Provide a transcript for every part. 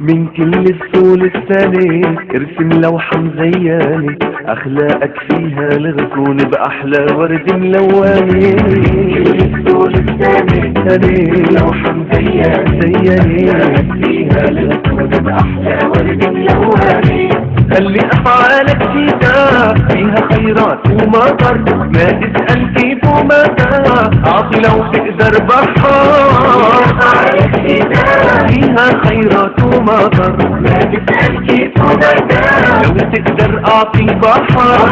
من كل السول الثاني ارسم لوحة مزيانة، اخلاقك فيها لغكون باحلى ورد ملونة. من كل السول الثاني لوحة مزيانة، فيها لغكون باحلى ورد ملونة. خلي افعالك فيها خيرات ومطر، ما تسأل كيف ومتى، عاطي لو تقدر بحار. فيها خيرات ومطر، ما تسأل كيف ومتى، لو تقدر اعطي بحار.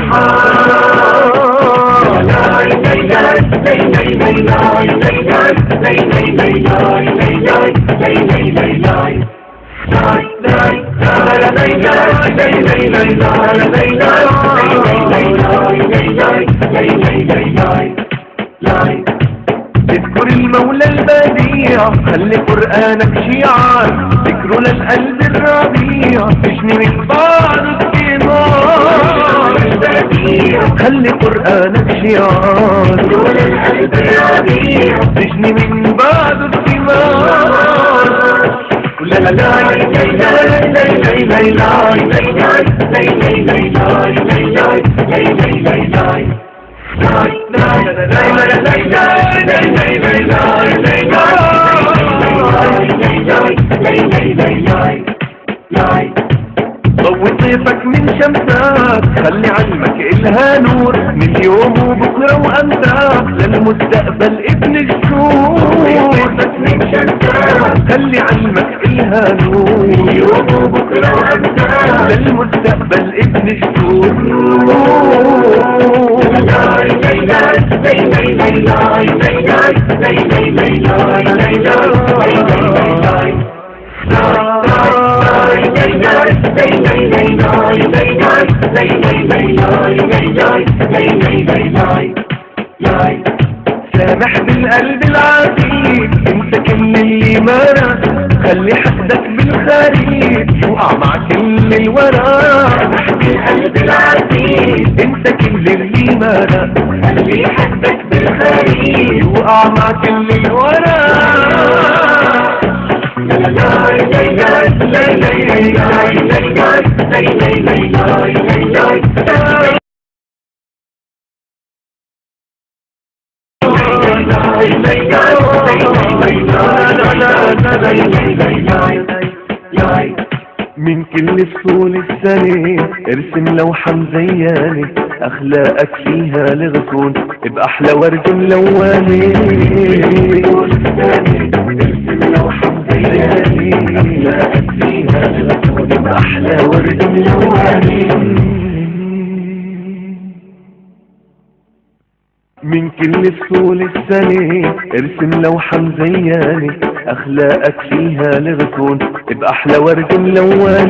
اذكر المولى البديع، خلي قرآنك شيعان، ذكره للقلب الربيع، تجني من بعض الثمار. خلي قرآنك شيعان، ذكره للقلب الربيع، تجني من بعض الثمار. لا لا لا ضوي طيفك من شمسك، خلي علمك إلها نور، من اليوم وبكرة وأمساك، للمستقبل ابن الشهور. خلي علمك إلها نور، من اليوم وبكرة وأمساك، للمستقبل ابن الشهور. سامح بالقلب العتيق، انت كل اللي مرق، خلي حدك بالخريف يوقع مع كل الورق. سامح بالقلب العتيق، انت كل اللي مرق، خلي حدك بالخريف يوقع مع كل الورق. من كل السول السنة ارسم لوحة مزيانة، اخلاقك فيها لغكون باحلى ورد ملونة. ارسم لوحة مزيانة، اخلاقك فيها لغكون باحلى ورد ملونة. من كل السول السنة ارسم لوحة مزيانة، اخلاقك فيها لغكون باحلى ورد ملونة.